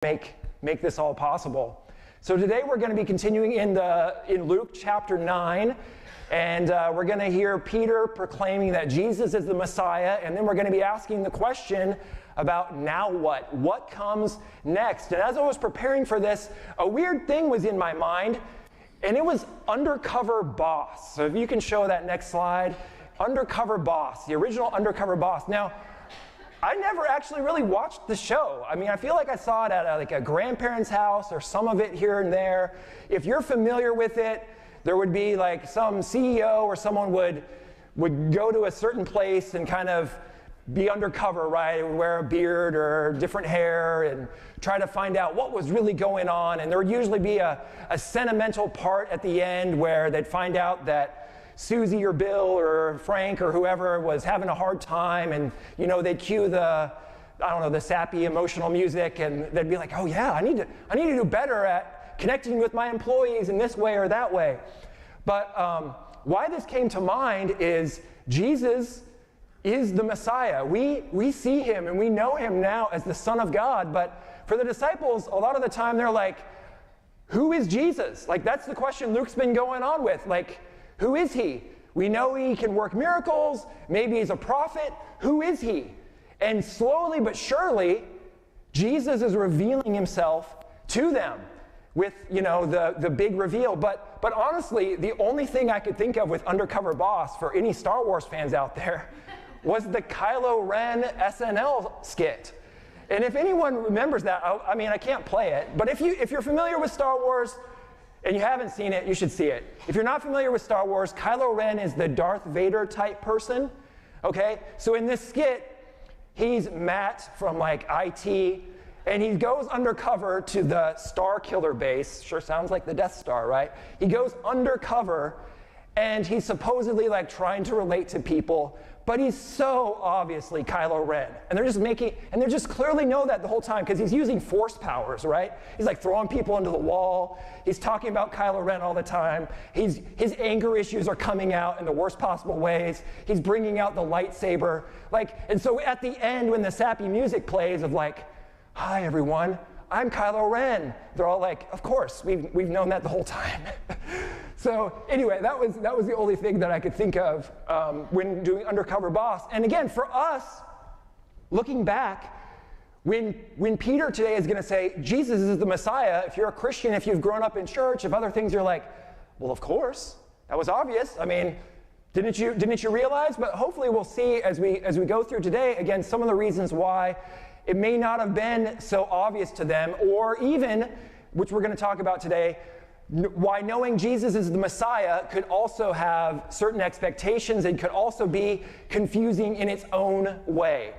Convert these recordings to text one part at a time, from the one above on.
make this all possible. So today we're going to be continuing in Luke chapter 9, and we're going to hear Peter proclaiming that Jesus is the Messiah, and then we're going to be asking the question about now what? What comes next? And as I was preparing for this, a weird thing was in my mind, and it was Undercover Boss. So if you can show that next slide. Undercover Boss, the original Undercover Boss. Now, I never actually really watched the show. I mean, I feel like I saw it at a grandparent's house or some of it here and there. If you're familiar with it, there would be like some CEO or someone would go to a certain place and kind of be undercover, right? Would wear a beard or different hair and try to find out what was really going on. And there would usually be a sentimental part at the end where they'd find out that Susie or Bill or Frank or whoever was having a hard time, and they'd cue the sappy emotional music, and they'd be like, oh yeah, I need to do better at connecting with my employees in this way or that way. But why this came to mind is Jesus is the Messiah. We see him and we know him now as the Son of God, but for the disciples, a lot of the time they're like, who is Jesus? Like, that's the question Luke's been going on with. Like, who is he? We know he can work miracles. Maybe he's a prophet. Who is he? And slowly but surely, Jesus is revealing himself to them with, the big reveal. But honestly, the only thing I could think of with Undercover Boss for any Star Wars fans out there was the Kylo Ren SNL skit. And if anyone remembers that, I can't play it, but if you're familiar with Star Wars, and you haven't seen it, you should see it. If you're not familiar with Star Wars, Kylo Ren is the Darth Vader type person, okay? So in this skit, he's Matt from IT, and he goes undercover to the Star Killer base. Sure sounds like the Death Star, right? He goes undercover, and he's supposedly trying to relate to people, but he's so obviously Kylo Ren. And they're just clearly know that the whole time because he's using force powers, right? He's throwing people into the wall. He's talking about Kylo Ren all the time. His anger issues are coming out in the worst possible ways. He's bringing out the lightsaber. And so at the end when the sappy music plays of hi everyone, I'm Kylo Ren. They're all of course, we've known that the whole time. So anyway, that was the only thing that I could think of when doing Undercover Boss. And again, for us, looking back, when Peter today is going to say, Jesus is the Messiah, if you're a Christian, if you've grown up in church, if other things, you're like, well, of course, that was obvious. I mean, didn't you realize? But hopefully we'll see as we go through today, again, some of the reasons why it may not have been so obvious to them, or even, which we're going to talk about today, why knowing Jesus is the Messiah could also have certain expectations and could also be confusing in its own way.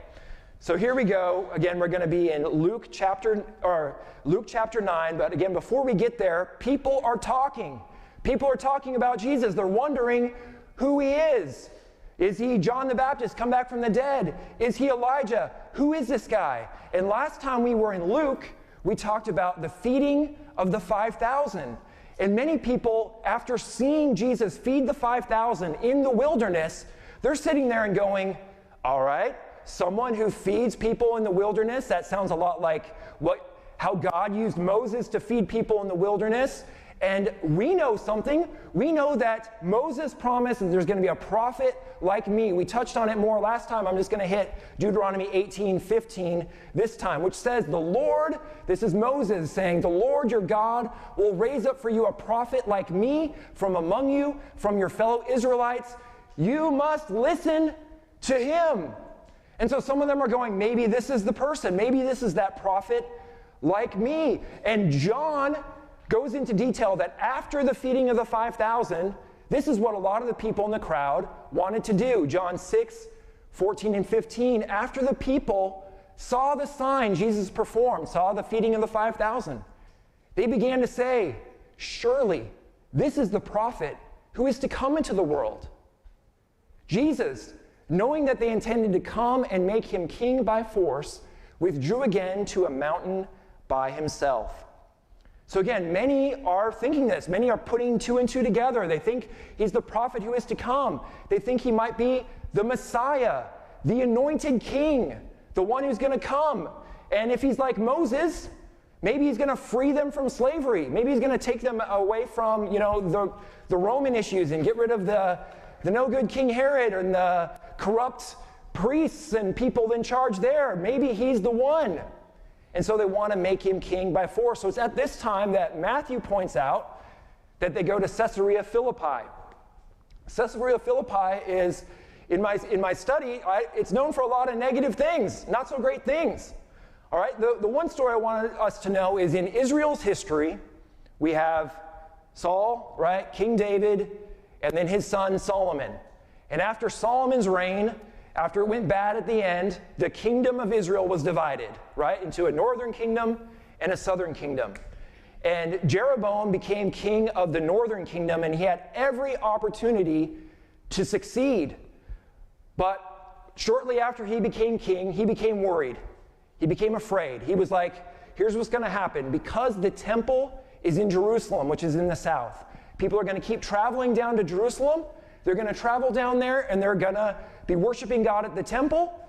So here we go. Again, we're going to be in Luke chapter 9, but again, before we get there, people are talking. People are talking about Jesus. They're wondering who he is. Is he John the Baptist come back from the dead? Is he Elijah? Who is this guy? And last time we were in Luke, we talked about the feeding of the 5,000. And many people, after seeing Jesus feed the 5,000 in the wilderness, they're sitting there and going, all right, someone who feeds people in the wilderness, that sounds a lot like how God used Moses to feed people in the wilderness. And we know something. We know that Moses promised that there's going to be a prophet like me. We touched on it more last time. I'm just going to hit Deuteronomy 18:15 this time, which says, the Lord, this is Moses saying, the Lord your God will raise up for you a prophet like me from among you, from your fellow Israelites. You must listen to him. And so some of them are going, maybe this is the person. Maybe this is that prophet like me. And John goes into detail that after the feeding of the 5,000, this is what a lot of the people in the crowd wanted to do. John 6:14 and 15, after the people saw the sign Jesus performed, saw the feeding of the 5,000, they began to say, surely this is the prophet who is to come into the world. Jesus, knowing that they intended to come and make him king by force, withdrew again to a mountain by himself. So again, many are thinking this. Many are putting two and two together. They think he's the prophet who is to come. They think he might be the Messiah, the anointed king, the one who's going to come. And if he's like Moses, Maybe he's going to free them from slavery. Maybe he's going to take them away from, the Roman issues and get rid of the no-good King Herod and the corrupt priests and people in charge there. Maybe he's the one. And so they want to make him king by force. So it's at this time that Matthew points out that they go to Caesarea Philippi. Caesarea Philippi is, in my study, it's known for a lot of negative things, not so great things. All right, the one story I wanted us to know is in Israel's history, we have Saul, right, King David, and then his son Solomon. And after Solomon's reign, after it went bad at the end, the kingdom of Israel was divided, right, into a northern kingdom and a southern kingdom. And Jeroboam became king of the northern kingdom, and he had every opportunity to succeed. But shortly after he became king, he became worried. He became afraid. He was like, here's what's going to happen. Because the temple is in Jerusalem, which is in the south, people are going to keep traveling down to Jerusalem. They're going to travel down there, and they're going to be worshiping God at the temple.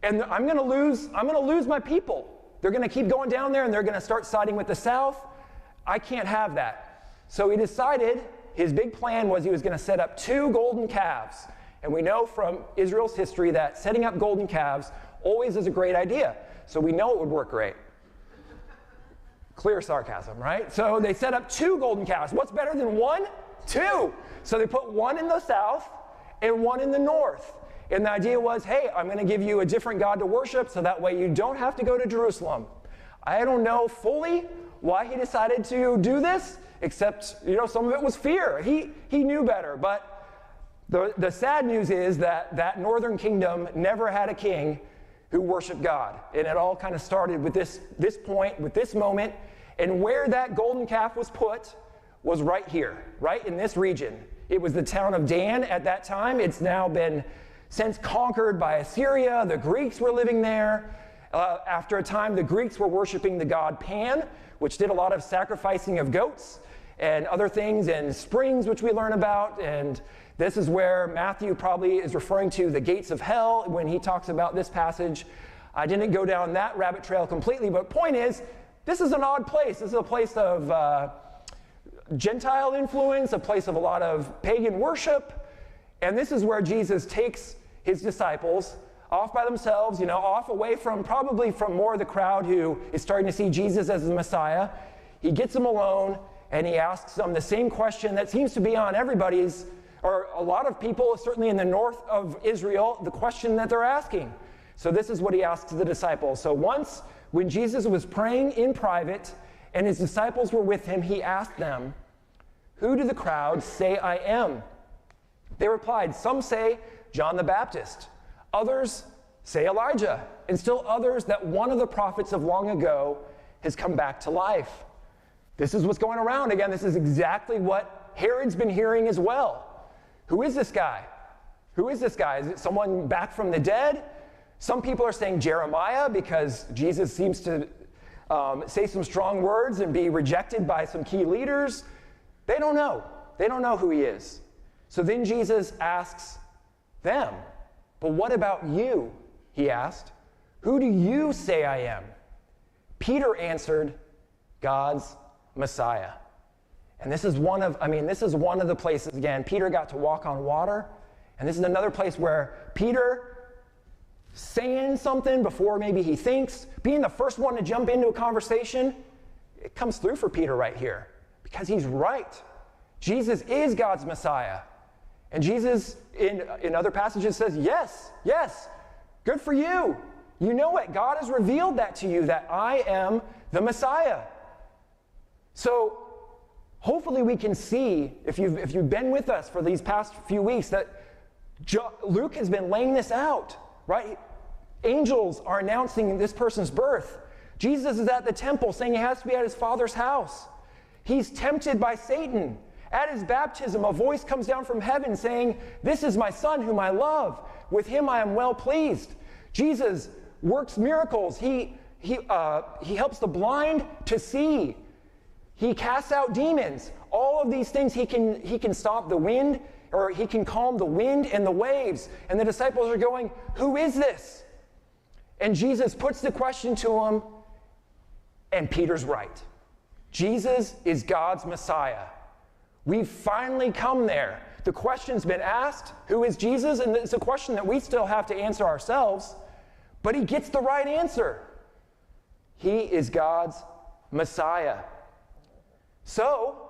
And I'm going to lose my people. They're going to keep going down there, and they're going to start siding with the south. I can't have that. So he decided his big plan was he was going to set up 2 golden calves. And we know from Israel's history that setting up golden calves always is a great idea. So we know it would work great. Clear sarcasm, right? So they set up 2 golden calves. What's better than 1? 2. So they put 1 in the south and 1 in the north. And the idea was, hey, I'm going to give you a different God to worship so that way you don't have to go to Jerusalem. I don't know fully why he decided to do this, except, some of it was fear. He knew better. But the sad news is that northern kingdom never had a king who worshiped God. And it all kind of started with this point, with this moment. And where that golden calf was put was right here, right in this region. It was the town of Dan at that time. It's now been since conquered by Assyria. The Greeks were living there. After a time, the Greeks were worshiping the god Pan, which did a lot of sacrificing of goats and other things, and springs, which we learn about. And this is where Matthew probably is referring to the gates of hell when he talks about this passage. I didn't go down that rabbit trail completely, but point is, this is an odd place. This is a place of Gentile influence, a place of a lot of pagan worship. And this is where Jesus takes his disciples off by themselves, off away from probably from more of the crowd who is starting to see Jesus as the Messiah. He gets them alone and he asks them the same question that seems to be on everybody's, or a lot of people, certainly in the north of Israel, the question that they're asking. So this is what he asks the disciples. So once when Jesus was praying in private and his disciples were with him, he asked them, "Who do the crowd say I am?" They replied, "Some say John the Baptist. Others say Elijah, and still others that one of the prophets of long ago has come back to life." This is what's going around. Again, this is exactly what Herod's been hearing as well. Who is this guy? Who is this guy? Is it someone back from the dead? Some people are saying Jeremiah because Jesus seems to say some strong words and be rejected by some key leaders. They don't know. They don't know who he is. So then Jesus asks them, "But what about you?" he asked. "Who do you say I am?" Peter answered, "God's Messiah." And this is one of the places, again, Peter got to walk on water. And this is another place where Peter saying something before maybe he thinks, being the first one to jump into a conversation, it comes through for Peter right here because he's right. Jesus is God's Messiah. And Jesus, in other passages, says, yes, good for you. You know it. God has revealed that to you, that I am the Messiah. So hopefully we can see, if you've been with us for these past few weeks, that Luke has been laying this out, right? Angels are announcing this person's birth. Jesus is at the temple saying he has to be at his Father's house. He's tempted by Satan. At his baptism, a voice comes down from heaven saying, "This is my Son whom I love. With him I am well pleased." Jesus works miracles. He helps the blind to see. He casts out demons. All of these things, he can stop the wind, or he can calm the wind and the waves. And the disciples are going, "Who is this?" And Jesus puts the question to them, And Peter's right. Jesus is God's Messiah. We've finally come there. The question's been asked, who is Jesus? And it's a question that we still have to answer ourselves, but he gets the right answer. He is God's Messiah. So,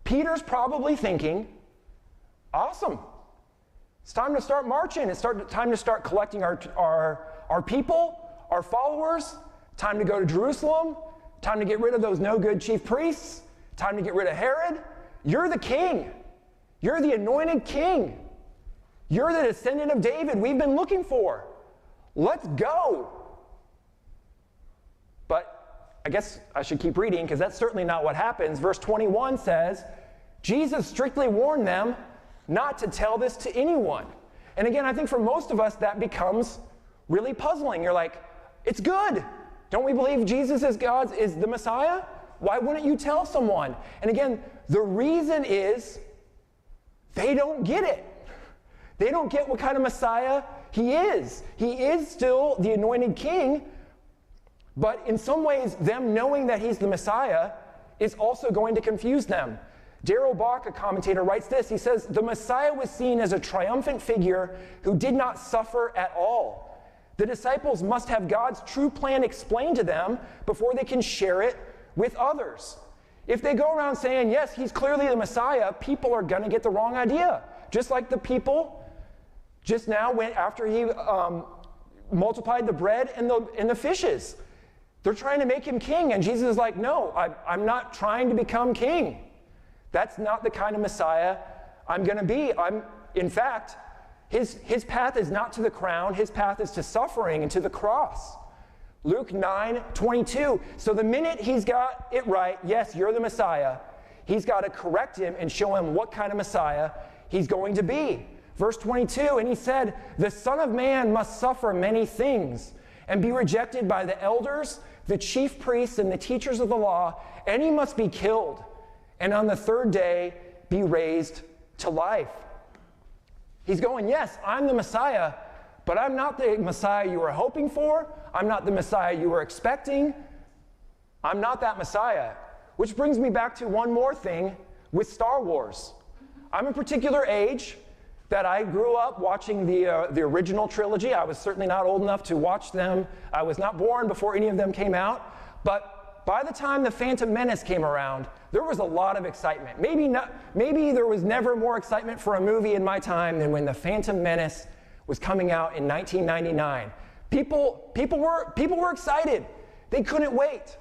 Peter's probably thinking, awesome. It's time to start marching. It's time to start collecting our people, our followers. Time to go to Jerusalem. Time to get rid of those no good chief priests. Time to get rid of Herod. You're the king. You're the anointed king. You're the descendant of David we've been looking for. Let's go. But I guess I should keep reading because that's certainly not what happens. Verse 21 says, Jesus strictly warned them not to tell this to anyone. And again, I think for most of us that becomes really puzzling. You're like, it's good. Don't we believe Jesus is the Messiah? Why wouldn't you tell someone? And again, the reason is they don't get it. They don't get what kind of Messiah he is. He is still the anointed king, but in some ways, them knowing that he's the Messiah is also going to confuse them. Darrell Bock, a commentator, writes this. He says, the Messiah was seen as a triumphant figure who did not suffer at all. The disciples must have God's true plan explained to them before they can share it with others. If they go around saying, yes, he's clearly the Messiah, people are going to get the wrong idea. Just like the people just now went after he multiplied the bread and the fishes. They're trying to make him king, and Jesus is like, no, I'm not trying to become king. That's not the kind of Messiah I'm going to be. In fact, his path is not to the crown. His path is to suffering and to the cross. Luke 9:22. So the minute he's got it right, yes, you're the Messiah, he's got to correct him and show him what kind of Messiah he's going to be. Verse 22, and he said, the Son of Man must suffer many things and be rejected by the elders, the chief priests, and the teachers of the law, and he must be killed, and on the third day be raised to life. He's going, yes, I'm the Messiah, but I'm not the Messiah you were hoping for. I'm not the Messiah you were expecting. I'm not that Messiah. Which brings me back to one more thing with Star Wars. I'm a particular age that I grew up watching the original trilogy. I was certainly not old enough to watch them. I was not born before any of them came out. But by the time The Phantom Menace came around, there was a lot of excitement. Maybe there was never more excitement for a movie in my time than when The Phantom Menace was coming out in 1999. People were excited. They couldn't wait.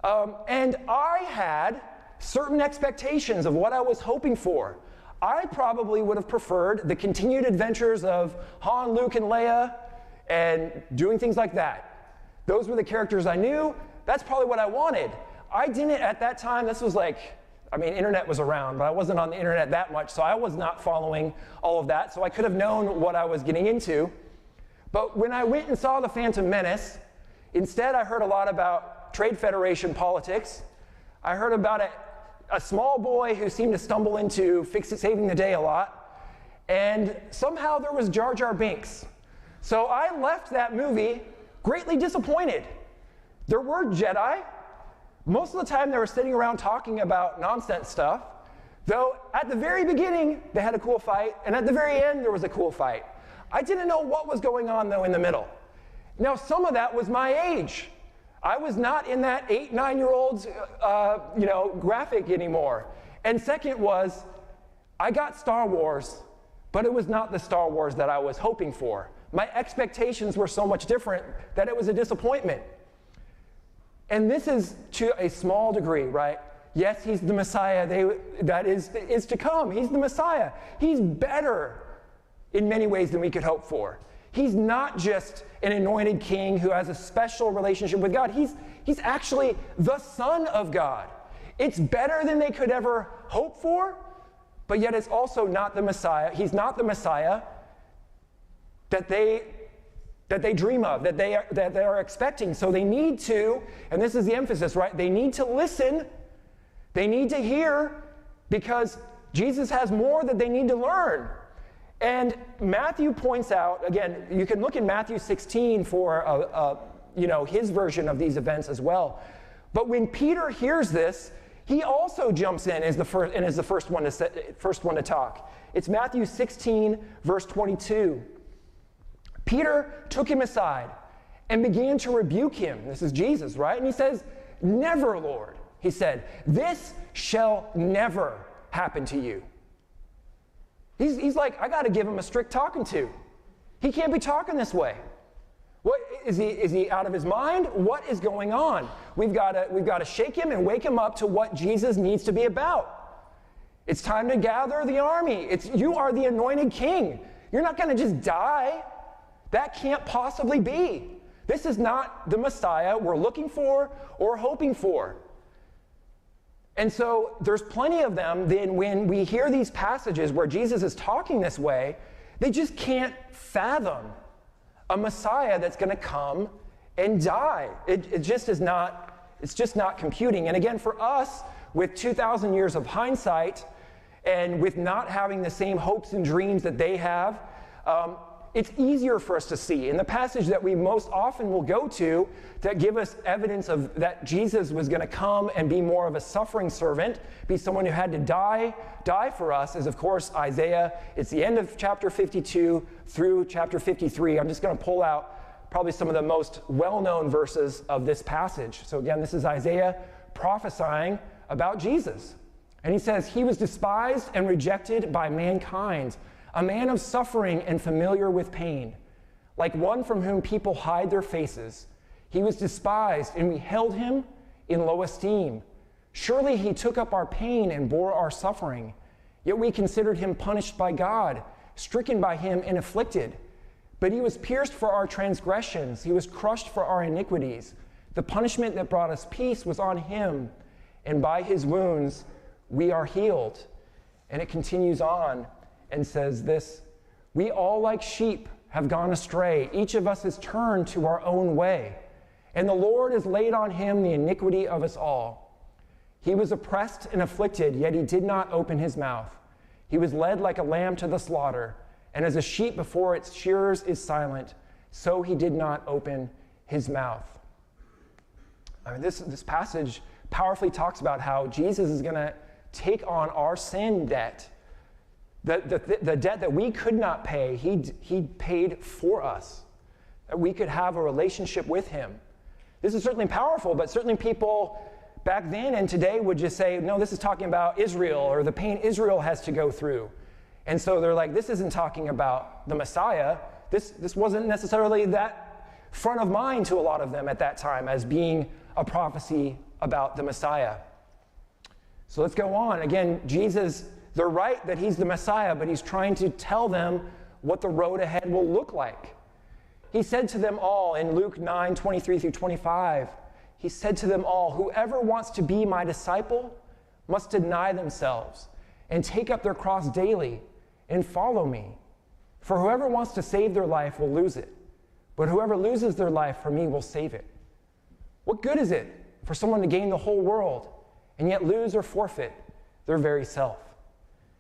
And I had certain expectations of what I was hoping for. I probably would have preferred the continued adventures of Han, Luke, and Leia and doing things like that. Those were the characters I knew. That's probably what I wanted. I didn't at that time. This was internet was around, but I wasn't on the internet that much, so I was not following all of that, so I could have known what I was getting into. But when I went and saw The Phantom Menace, instead I heard a lot about Trade Federation politics. I heard about a small boy who seemed to stumble into saving the day a lot, and somehow there was Jar Jar Binks. So I left that movie greatly disappointed. There were Jedi. Most of the time they were sitting around talking about nonsense stuff, though at the very beginning they had a cool fight, and at the very end there was a cool fight. I didn't know what was going on though in the middle. Now some of that was my age. I was not in that 8-9-year-old's graphic anymore. And second was, I got Star Wars, but it was not the Star Wars that I was hoping for. My expectations were so much different that it was a disappointment. And this is to a small degree, right? Yes, he's the Messiah that is to come. He's the Messiah. He's better in many ways than we could hope for. He's not just an anointed king who has a special relationship with God. He's actually the Son of God. It's better than they could ever hope for, but yet it's also not the Messiah. He's not the Messiah that they dream of, that they are expecting. So they need to, and this is the emphasis, right? They need to listen. They need to hear, because Jesus has more that they need to learn. And Matthew points out, again, you can look in Matthew 16 for his version of these events as well. But when Peter hears this, he also jumps in as the first one to talk. It's Matthew 16, verse 22. Peter took him aside and began to rebuke him. This is Jesus, right? And he says, "Never, Lord," he said, "this shall never happen to you." He's like, I got to give him a strict talking to. He can't be talking this way. What is he out of his mind? What is going on? We've got to shake him and wake him up to what Jesus needs to be about. It's time to gather the army. You are the anointed king. You're not going to just die. That can't possibly be. This is not the Messiah we're looking for or hoping for. And so there's plenty of them. Then when we hear these passages where Jesus is talking this way, they just can't fathom a Messiah that's going to come and die. It just is not, it's just not computing. And again, for us, with 2,000 years of hindsight and with not having the same hopes and dreams that they have, it's easier for us to see. In the passage that we most often will go to that give us evidence of that Jesus was going to come and be more of a suffering servant, be someone who had to die for us, is of course Isaiah. It's the end of chapter 52 through chapter 53. I'm just going to pull out probably some of the most well-known verses of this passage. So again, this is Isaiah prophesying about Jesus. And he says, "He was despised and rejected by mankind, a man of suffering and familiar with pain. Like one from whom people hide their faces, he was despised, and we held him in low esteem. Surely he took up our pain and bore our suffering. Yet we considered him punished by God, stricken by him and afflicted. But he was pierced for our transgressions, he was crushed for our iniquities. The punishment that brought us peace was on him, and by his wounds we are healed." And it continues on and says this, "We all like sheep have gone astray. Each of us has turned to our own way. And the Lord has laid on him the iniquity of us all. He was oppressed and afflicted, yet he did not open his mouth. He was led like a lamb to the slaughter, and as a sheep before its shearers is silent, so he did not open his mouth." I mean, this passage powerfully talks about how Jesus is going to take on our sin debt. The debt that we could not pay, he paid for us, that we could have a relationship with him. This is certainly powerful, but certainly people back then and today would just say, no, this is talking about Israel or the pain Israel has to go through. And so they're like, this isn't talking about the Messiah. This wasn't necessarily that front of mind to a lot of them at that time as being a prophecy about the Messiah. So let's go on. Again, Jesus, they're right that he's the Messiah, but he's trying to tell them what the road ahead will look like. He said to them all in Luke 9, 23 through 25, he said to them all, "Whoever wants to be my disciple must deny themselves and take up their cross daily and follow me. For whoever wants to save their life will lose it, but whoever loses their life for me will save it. What good is it for someone to gain the whole world and yet lose or forfeit their very self?"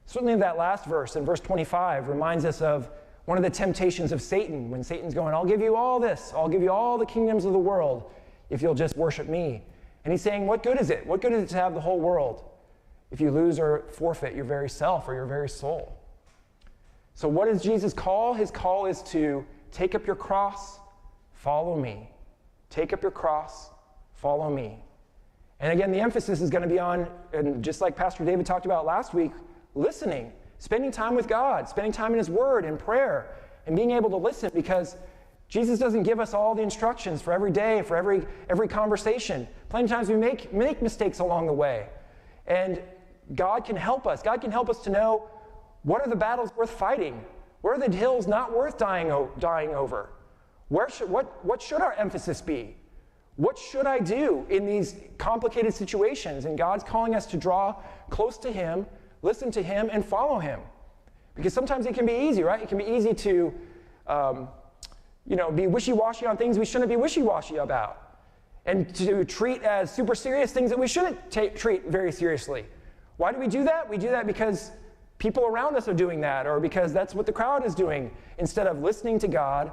Certainly that last verse, in verse 25, reminds us of one of the temptations of Satan, when Satan's going, "I'll give you all this, I'll give you all the kingdoms of the world if you'll just worship me." And he's saying, what good is it? What good is it to have the whole world if you lose or forfeit your very self or your very soul? So what is Jesus' call? His call is to take up your cross, follow me. Take up your cross, follow me. And again, the emphasis is going to be on, and just like Pastor David talked about last week, listening, spending time with God, spending time in his word and prayer, and being able to listen, because Jesus doesn't give us all the instructions for every day, for every conversation. Plenty of times we make mistakes along the way. And God can help us. God can help us to know what are the battles worth fighting? Where are the hills not worth dying over? What should our emphasis be? What should I do in these complicated situations? And God's calling us to draw close to him, listen to him, and follow him. Because sometimes it can be easy, right? It can be easy to be wishy-washy on things we shouldn't be wishy-washy about, and to treat as super serious things that we shouldn't treat very seriously. Why do we do that? We do that because people around us are doing that, or because that's what the crowd is doing, instead of listening to God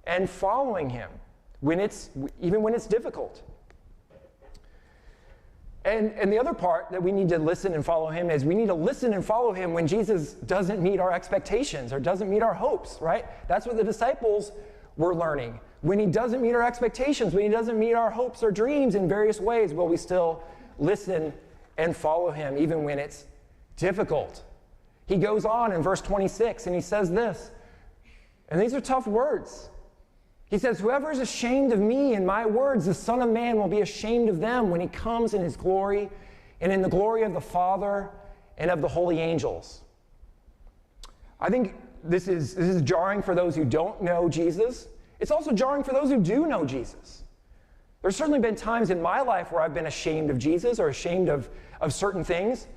and following him even when it's difficult. And the other part that we need to listen and follow him is we need to listen and follow him when Jesus doesn't meet our expectations or doesn't meet our hopes, right? That's what the disciples were learning. When he doesn't meet our expectations, when he doesn't meet our hopes or dreams in various ways, will we still listen and follow him even when it's difficult? He goes on in verse 26 and he says this, and these are tough words. He says, whoever is ashamed of me and my words, the Son of Man will be ashamed of them when he comes in his glory and in the glory of the Father and of the holy angels. I think this is jarring for those who don't know Jesus. It's also jarring for those who do know Jesus. There's certainly been times in my life where I've been ashamed of Jesus or ashamed of certain things,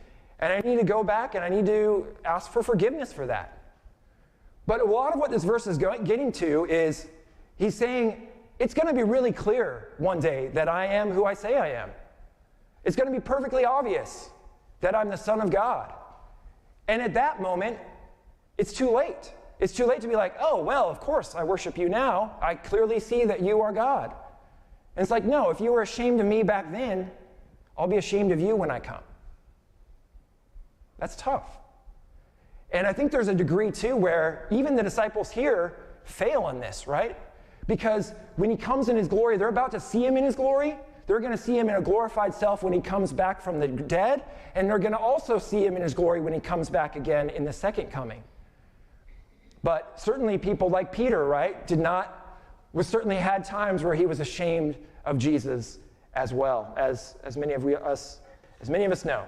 and I need to go back and I need to ask for forgiveness for that. But a lot of what this verse is getting to is he's saying, it's going to be really clear one day that I am who I say I am. It's going to be perfectly obvious that I'm the Son of God. And at that moment, it's too late. It's too late to be like, oh, well, of course, I worship you now. I clearly see that you are God. And it's like, no, if you were ashamed of me back then, I'll be ashamed of you when I come. That's tough. And I think there's a degree, too, where even the disciples here fail in this, right? Because when he comes in his glory, they're about to see him in his glory. They're going to see him in a glorified self when he comes back from the dead. And they're going to also see him in his glory when he comes back again in the second coming. But certainly people like Peter, right, certainly had times where he was ashamed of Jesus as well, as many of us know.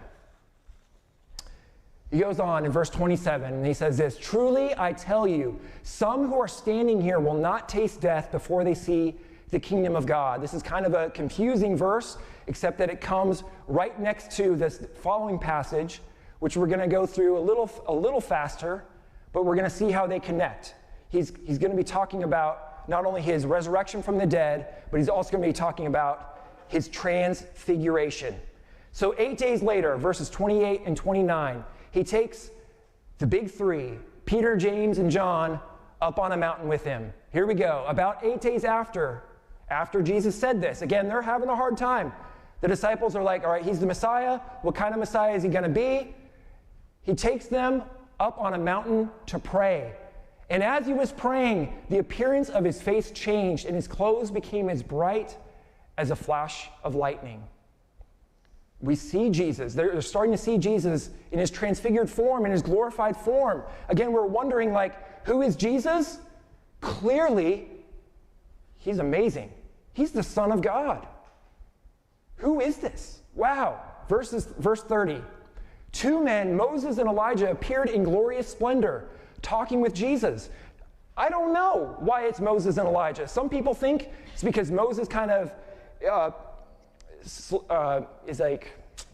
He goes on in verse 27, and he says this, truly I tell you, some who are standing here will not taste death before they see the kingdom of God. This is kind of a confusing verse, except that it comes right next to this following passage, which we're going to go through a little faster, but we're going to see how they connect. He's going to be talking about not only his resurrection from the dead, but he's also going to be talking about his transfiguration. So 8 days later, verses 28 and 29, he takes the big three, Peter, James, and John, up on a mountain with him. Here we go. About 8 days after Jesus said this, again, they're having a hard time. The disciples are like, all right, he's the Messiah. What kind of Messiah is he going to be? He takes them up on a mountain to pray. And as he was praying, the appearance of his face changed, and his clothes became as bright as a flash of lightning. We see Jesus. They're starting to see Jesus in his transfigured form, in his glorified form. Again, we're wondering, who is Jesus? Clearly, he's amazing. He's the Son of God. Who is this? Wow. Verse 30. 2 men, Moses and Elijah, appeared in glorious splendor, talking with Jesus. I don't know why it's Moses and Elijah. Some people think it's because Moses kind of is like,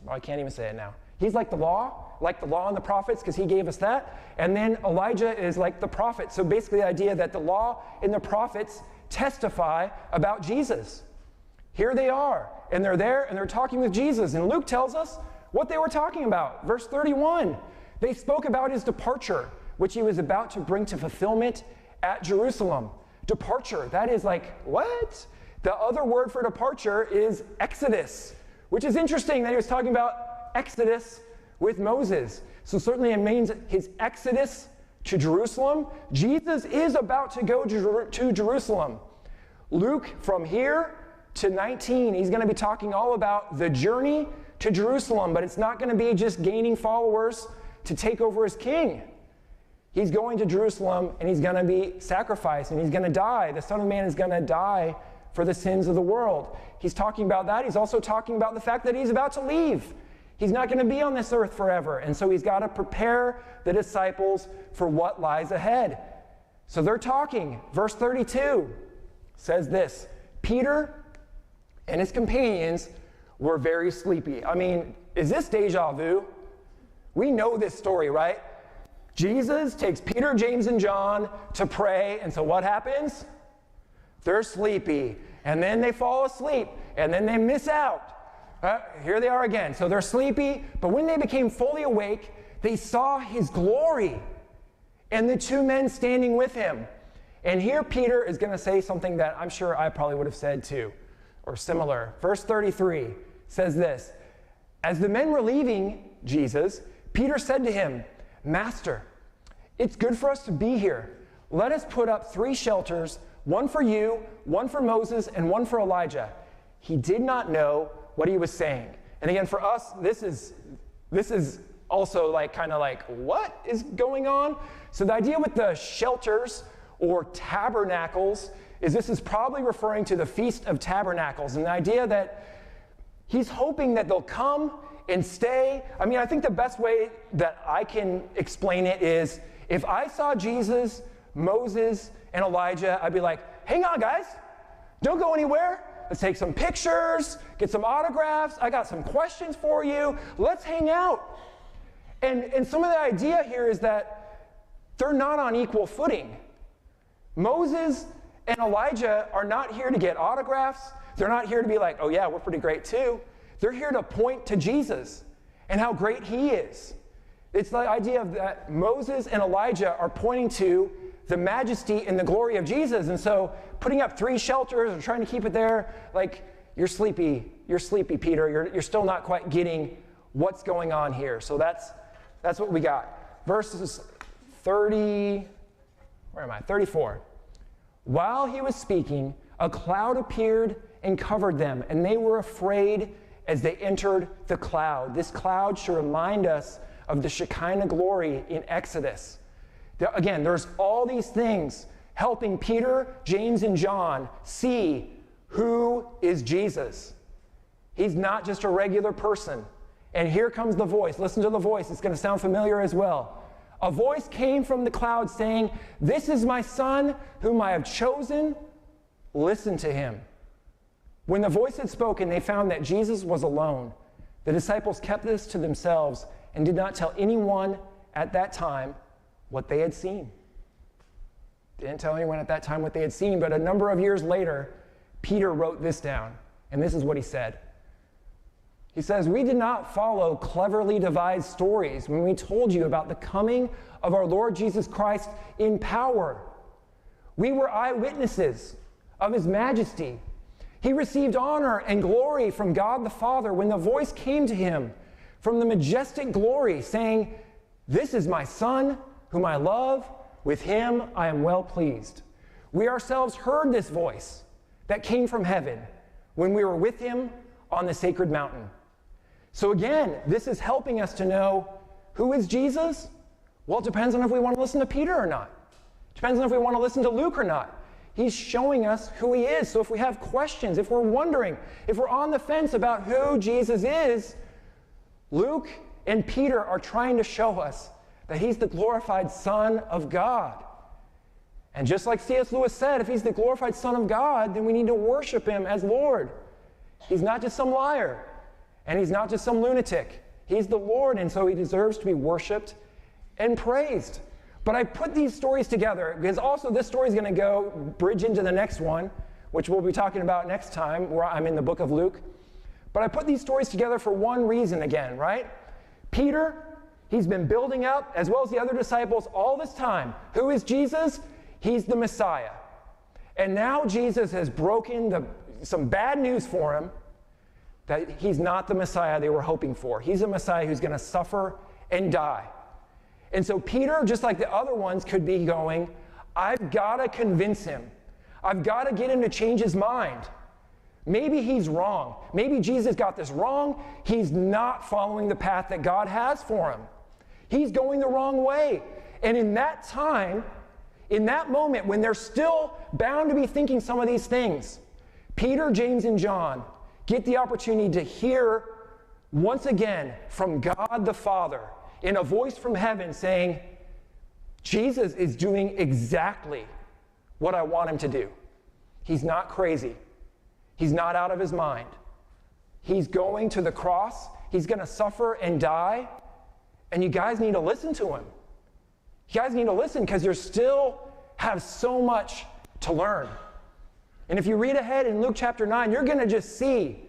I can't even say it now. He's like the law and the prophets, because he gave us that. And then Elijah is like the prophet. So basically the idea that the law and the prophets testify about Jesus. Here they are, and they're there, and they're talking with Jesus. And Luke tells us what they were talking about. Verse 31, they spoke about his departure, which he was about to bring to fulfillment at Jerusalem. Departure, that is like, what? The other word for departure is Exodus, which is interesting that he was talking about Exodus with Moses. So certainly it means his Exodus to Jerusalem. Jesus is about to go to Jerusalem. Luke, from here to 19, he's going to be talking all about the journey to Jerusalem, but it's not going to be just gaining followers to take over as king. He's going to Jerusalem, and he's going to be sacrificed, and he's going to die. The Son of Man is going to die for the sins of the world. He's talking about that. He's also talking about the fact that he's about to leave. He's not going to be on this earth forever, and so he's got to prepare the disciples for what lies ahead. So they're talking. Verse 32 says this, Peter and his companions were very sleepy. I mean, is this deja vu? We know this story, right? Jesus takes Peter, James, and John to pray, and so what happens? They're sleepy, and then they fall asleep, and then they miss out. Here they are again. So they're sleepy, but when they became fully awake, they saw his glory and the 2 men standing with him. And here Peter is going to say something that I'm sure I probably would have said too, or similar. Verse 33 says this, As the men were leaving Jesus, Peter said to him, "Master, it's good for us to be here. Let us put up 3 shelters, one for you, one for Moses, and one for Elijah." He did not know what he was saying. And again, for us, this is also kind of like, what is going on? So the idea with the shelters or tabernacles is this is probably referring to the Feast of Tabernacles, and the idea that he's hoping that they'll come and stay. I mean, I think the best way that I can explain it is if I saw Jesus, Moses, and Elijah, I'd be like, hang on, guys. Don't go anywhere. Let's take some pictures, get some autographs. I got some questions for you. Let's hang out. And some of the idea here is that they're not on equal footing. Moses and Elijah are not here to get autographs. They're not here to be like, oh yeah, we're pretty great too. They're here to point to Jesus and how great he is. It's the idea of that Moses and Elijah are pointing to the majesty and the glory of Jesus. And so putting up 3 shelters or trying to keep it there, like, you're sleepy, Peter. You're still not quite getting what's going on here. So that's what we got. Verses 34. While he was speaking, a cloud appeared and covered them, and they were afraid as they entered the cloud. This cloud should remind us of the Shekinah glory in Exodus. Again, there's all these things helping Peter, James, and John see who is Jesus. He's not just a regular person. And here comes the voice. Listen to the voice. It's going to sound familiar as well. A voice came from the cloud saying, "This is my son whom I have chosen. Listen to him." When the voice had spoken, they found that Jesus was alone. The disciples kept this to themselves and did not tell anyone at that time what they had seen. Didn't tell anyone at that time what they had seen, but a number of years later, Peter wrote this down, and this is what he said. He says, "We did not follow cleverly devised stories when we told you about the coming of our Lord Jesus Christ in power. We were eyewitnesses of his majesty. He received honor and glory from God the Father when the voice came to him from the majestic glory, saying, 'This is my Son, whom I love. With him I am well pleased.' We ourselves heard this voice that came from heaven when we were with him on the sacred mountain." So again, this is helping us to know who is Jesus? Well, it depends on if we want to listen to Peter or not. It depends on if we want to listen to Luke or not. He's showing us who he is. So if we have questions, if we're wondering, if we're on the fence about who Jesus is, Luke and Peter are trying to show us that he's the glorified Son of God. And just like C.S. Lewis said, if he's the glorified Son of God, then we need to worship him as Lord. He's not just some liar, and he's not just some lunatic. He's the Lord, and so he deserves to be worshiped and praised. But I put these stories together because also this story is going to go bridge into the next one, which we'll be talking about next time, where I'm in the book of Luke. But I put these stories together for one reason again, right? Peter, he's been building up, as well as the other disciples, all this time. Who is Jesus? He's the Messiah. And now Jesus has broken some bad news for him that he's not the Messiah they were hoping for. He's a Messiah who's going to suffer and die. And so Peter, just like the other ones, could be going, I've got to convince him. I've got to get him to change his mind. Maybe he's wrong. Maybe Jesus got this wrong. He's not following the path that God has for him. He's going the wrong way. And in that time, in that moment, when they're still bound to be thinking some of these things, Peter, James, and John get the opportunity to hear once again from God the Father in a voice from heaven saying, Jesus is doing exactly what I want him to do. He's not crazy. He's not out of his mind. He's going to the cross. He's going to suffer and die. And you guys need to listen to him. You guys need to listen because you still have so much to learn. And if you read ahead in Luke chapter 9, you're going to just see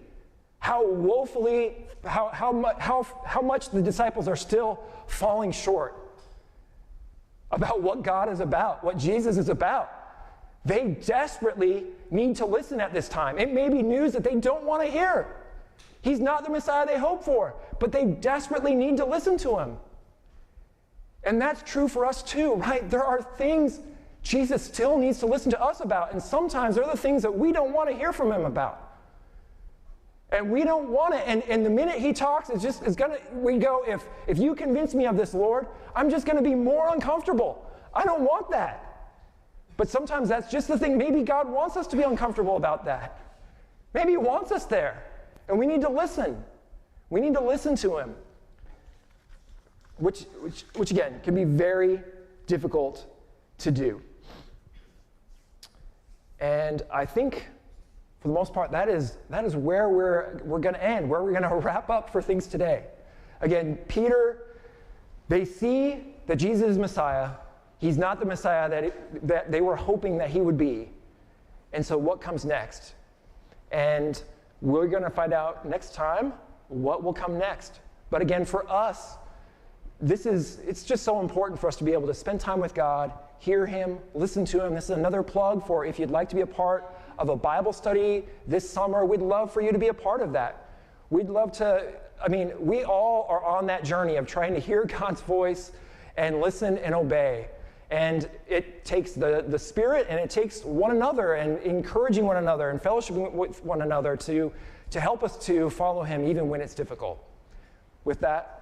how woefully, how much the disciples are still falling short about what God is about, what Jesus is about. They desperately need to listen at this time. It may be news that they don't want to hear. He's not the Messiah they hope for, but they desperately need to listen to him. And that's true for us too, right? There are things Jesus still needs to listen to us about, and sometimes they're the things that we don't want to hear from him about. And we don't want it. And the minute he talks, we go, if you convince me of this, Lord, I'm just going to be more uncomfortable. I don't want that. But sometimes that's just the thing. Maybe God wants us to be uncomfortable about that. Maybe he wants us there. And we need to listen. We need to listen to him. Which again, can be very difficult to do. And I think, for the most part, that is where we're going to end, where we're going to wrap up for things today. Again, Peter, they see that Jesus is Messiah. He's not the Messiah that they were hoping that he would be. And so what comes next? And we're going to find out next time what will come next. But again, for us, it's just so important for us to be able to spend time with God, hear him, listen to him. This is another plug for if you'd like to be a part of a Bible study this summer. We'd love for you to be a part of that. We'd love to, we all are on that journey of trying to hear God's voice and listen and obey. And it takes the Spirit, and it takes one another and encouraging one another and fellowshipping with one another to help us to follow him even when it's difficult. With that,